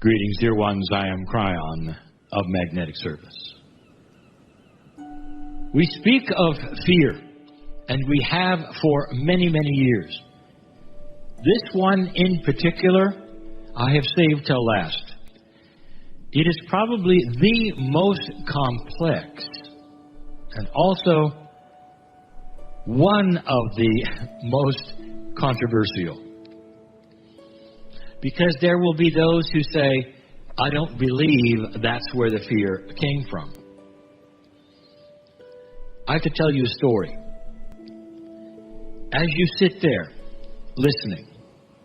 Greetings, dear ones. I am Kryon of Magnetic Service. We speak of fear, and we have for many, many years. This one in particular, I have saved till last. It is probably the most complex and also one of the most controversial. Because there will be those who say, I don't believe that's where the fear came from. I have to tell you a story. As you sit there, listening,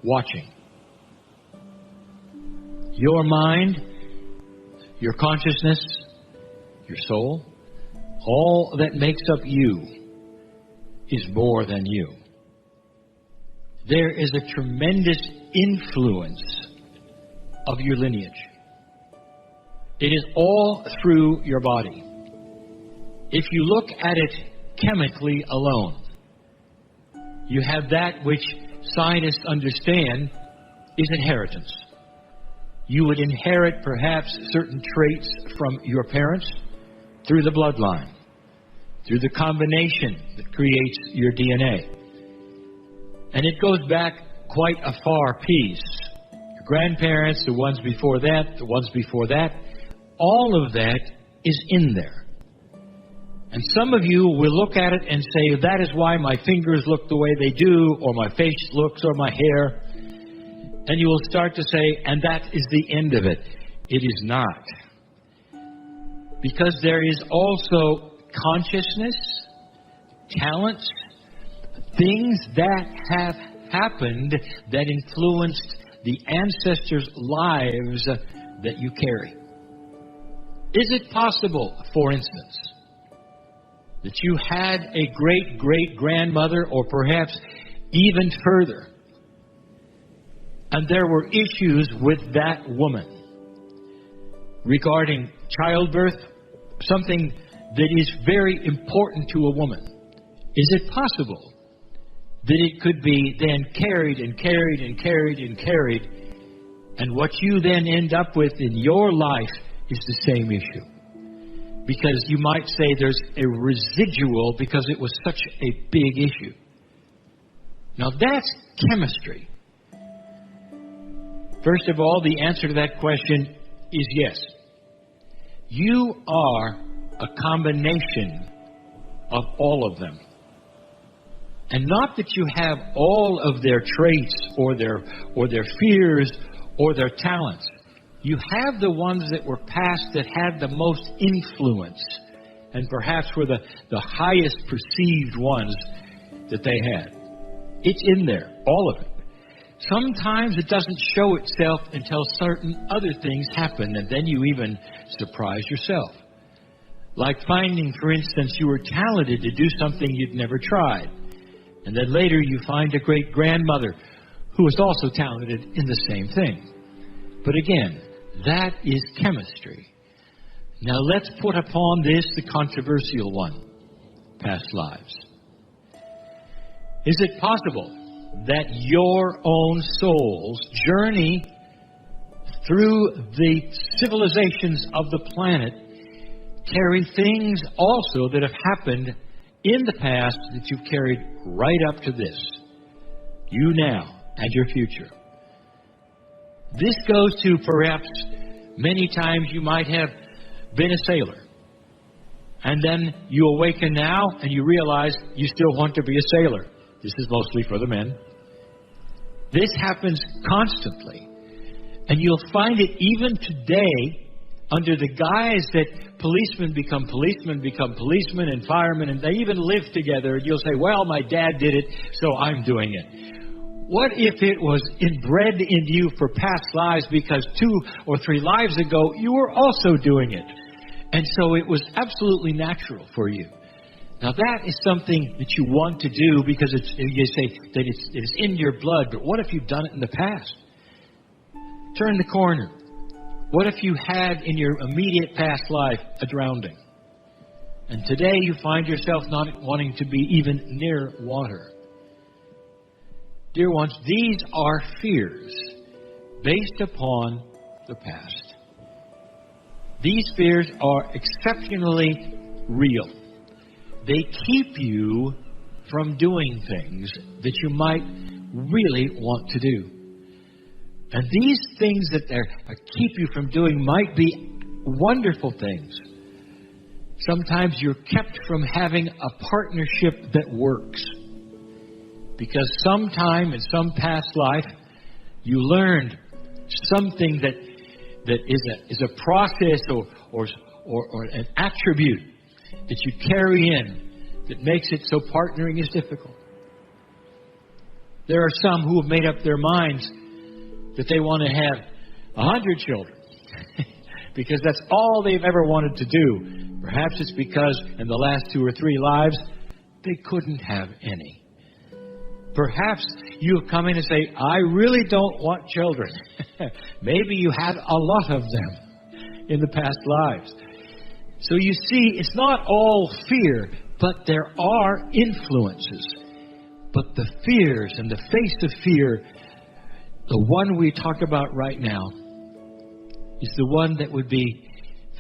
watching, your mind, your consciousness, your soul, all that makes up you is more than you. There is a tremendous influence of your lineage. It is all through your body. If you look at it chemically alone, you have that which scientists understand is inheritance. You would inherit perhaps certain traits from your parents through the bloodline, through the combination that creates your DNA. And it goes back quite a far piece. Your grandparents, the ones before that, the ones before that, all of that is in there. And some of you will look at it and say, that is why my fingers look the way they do, or my face looks, or my hair. And you will start to say, and that is the end of it. It is not. Because there is also consciousness, talents, things that have happened that influenced the ancestors' lives that you carry. Is it possible, for instance, that you had a great-great-grandmother, or perhaps even further, and there were issues with that woman regarding childbirth, something that is very important to a woman? Is it possible that it could be then carried and carried and carried and carried, and what you then end up with in your life is the same issue? Because you might say there's a residual because it was such a big issue. Now that's chemistry. First of all, the answer to that question is yes. You are a combination of all of them. And not that you have all of their traits or their fears or their talents. You have the ones that were passed that had the most influence and perhaps were the highest perceived ones that they had. It's in there, all of it. Sometimes it doesn't show itself until certain other things happen, and then you even surprise yourself. Like finding, for instance, you were talented to do something you'd never tried. And then later you find a great-grandmother who was also talented in the same thing. But again, that is chemistry. Now let's put upon this the controversial one, past lives. Is it possible that your own soul's journey through the civilizations of the planet carry things also that have happened in the past that you've carried right up to this? You now and your future. This goes to perhaps many times you might have been a sailor. And then you awaken now and you realize you still want to be a sailor. This is mostly for the men. This happens constantly. And you'll find it even today under the guise that policemen become policemen, and firemen, and they even live together. And you'll say, well, my dad did it, so I'm doing it. What if it was inbred in you for past lives because 2 or 3 lives ago you were also doing it? And so it was absolutely natural for you. Now that is something that you want to do because you say that it's in your blood, but what if you've done it in the past? Turn the corner. What if you had in your immediate past life a drowning? And today you find yourself not wanting to be even near water. Dear ones, these are fears based upon the past. These fears are exceptionally real. They keep you from doing things that you might really want to do. And these things that keep you from doing might be wonderful things. Sometimes you're kept from having a partnership that works. Because sometime in some past life, you learned something that is a process or an attribute that you carry in that makes it so partnering is difficult. There are some who have made up their minds that they want to have 100 children because that's all they've ever wanted to do. Perhaps it's because in the last 2 or 3 lives, they couldn't have any. Perhaps you come in and say, I really don't want children. Maybe you had a lot of them in the past lives. So you see, it's not all fear, but there are influences. But the fears and the face of fear, the one we talk about right now, is the one that would be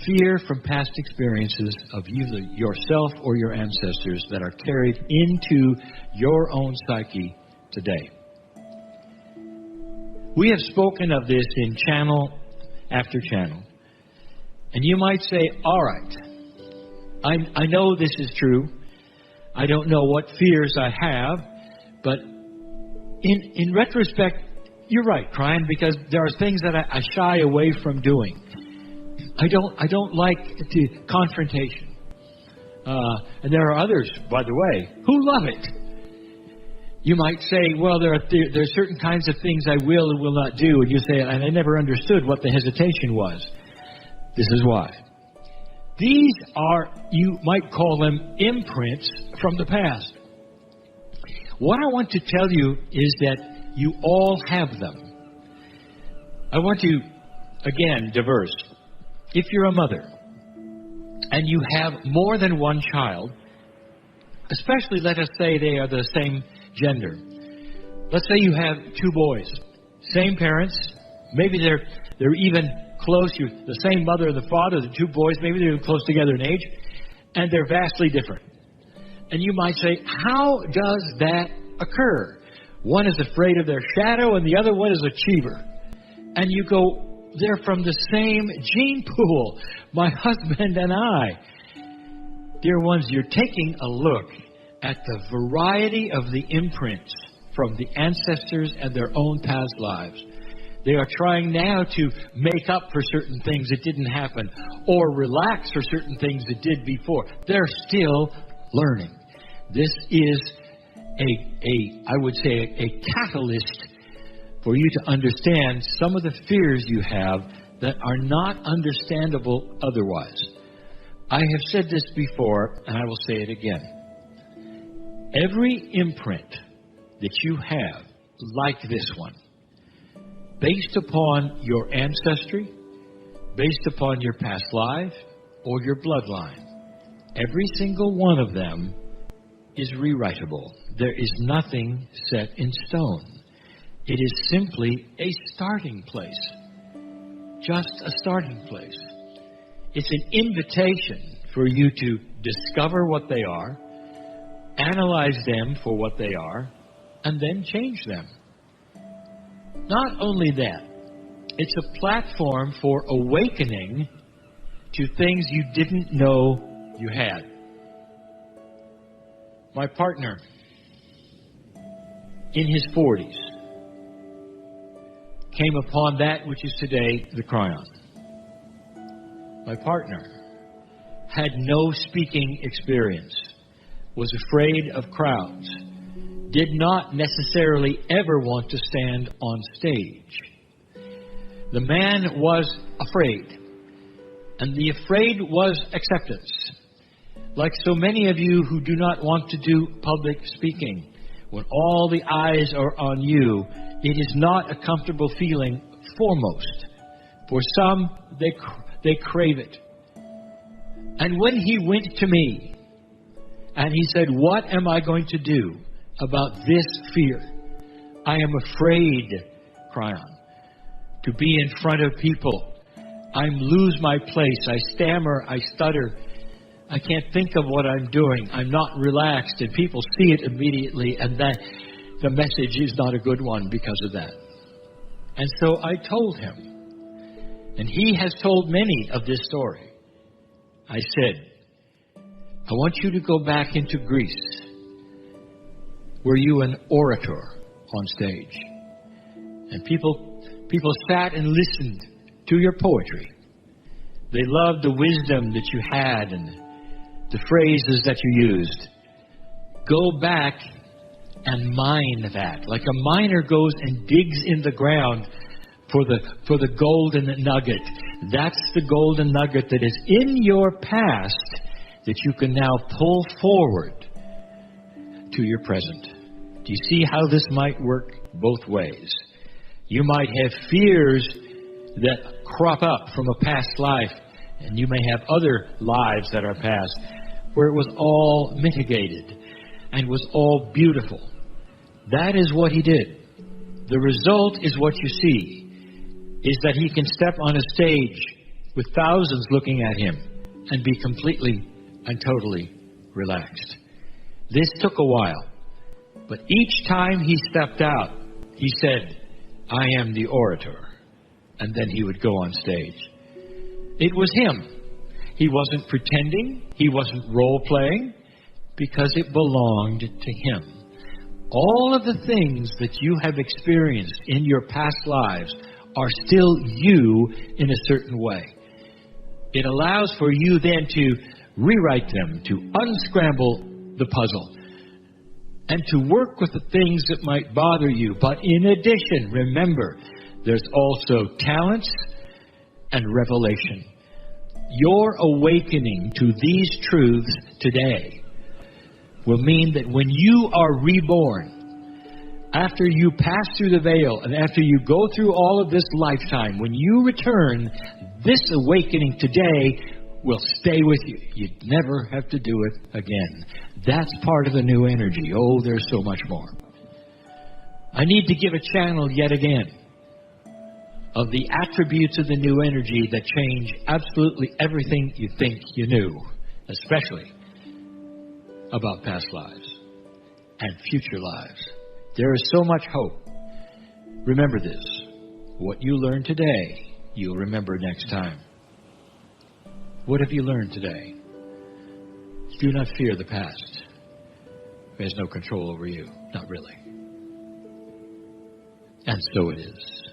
fear from past experiences of either yourself or your ancestors that are carried into your own psyche today. We have spoken of this in channel after channel. And you might say, all right, I know this is true. I don't know what fears I have, but in retrospect, you're right, Kryon, because there are things that I shy away from doing. I don't like the confrontation. And there are others, by the way, who love it. You might say, well, there are certain kinds of things I will and will not do. And you say, and I never understood what the hesitation was. This is why. These are, you might call them imprints from the past. What I want to tell you is that you all have them. I want to, again, diverse. If you're a mother and you have more than one child, especially let us say they are the same gender. Let's say you have 2 boys, same parents, maybe they're even close, you're the same mother and the father, the 2 boys, maybe they're close together in age, and they're vastly different. And you might say, how does that occur? One is afraid of their shadow and the other one is achiever. And you go, they're from the same gene pool, my husband and I. Dear ones, you're taking a look at the variety of the imprints from the ancestors and their own past lives. They are trying now to make up for certain things that didn't happen or relax for certain things that did before. They're still learning. This is I would say, a catalyst for you to understand some of the fears you have that are not understandable otherwise. I have said this before, and I will say it again. Every imprint that you have, like this one, based upon your ancestry, based upon your past life, or your bloodline, every single one of them is rewritable. There is nothing set in stone. It is simply a starting place. Just a starting place. It's an invitation for you to discover what they are, analyze them for what they are, and then change them. Not only that, it's a platform for awakening to things you didn't know you had. My partner, in his 40s, came upon that which is today the Kryon. My partner had no speaking experience, was afraid of crowds, did not necessarily ever want to stand on stage. The man was afraid, and the afraid was acceptance. Like so many of you who do not want to do public speaking, when all the eyes are on you, it is not a comfortable feeling foremost. For some, they crave it. And when he went to me, and he said, what am I going to do about this fear? I am afraid, Kryon. to be in front of people. I lose my place. I stammer. I stutter. I can't think of what I'm doing. I'm not relaxed, and people see it immediately, and that the message is not a good one because of that. And so I told him, and he has told many of this story. I said, I want you to go back into Greece. Were you an orator on stage? And people sat and listened to your poetry. They loved the wisdom that you had and the phrases that you used. Go back and mine that. Like a miner goes and digs in the ground for the golden nugget. That's the golden nugget that is in your past that you can now pull forward to your present. Do you see how this might work both ways? You might have fears that crop up from a past life, and you may have other lives that are past where it was all mitigated and was all beautiful. That is what he did. The result is what you see, is that he can step on a stage with thousands looking at him and be completely and totally relaxed. This took a while, but each time he stepped out, he said, I am the orator. And then he would go on stage. It was him. He wasn't pretending. He wasn't role-playing, because it belonged to him. All of the things that you have experienced in your past lives are still you in a certain way. It allows for you then to rewrite them, to unscramble the puzzle, and to work with the things that might bother you. But in addition, remember, there's also talents and revelation. Your awakening to these truths today will mean that when you are reborn, after you pass through the veil and after you go through all of this lifetime, when you return, this awakening today will stay with you. You'd never have to do it again. That's part of the new energy. Oh, there's so much more. I need to give a channel yet again of the attributes of the new energy that change absolutely everything you think you knew, especially about past lives and future lives. There is so much hope. Remember this. What you learn today, you'll remember next time. What have you learned today? Do not fear the past. It has no control over you. Not really. And so it is.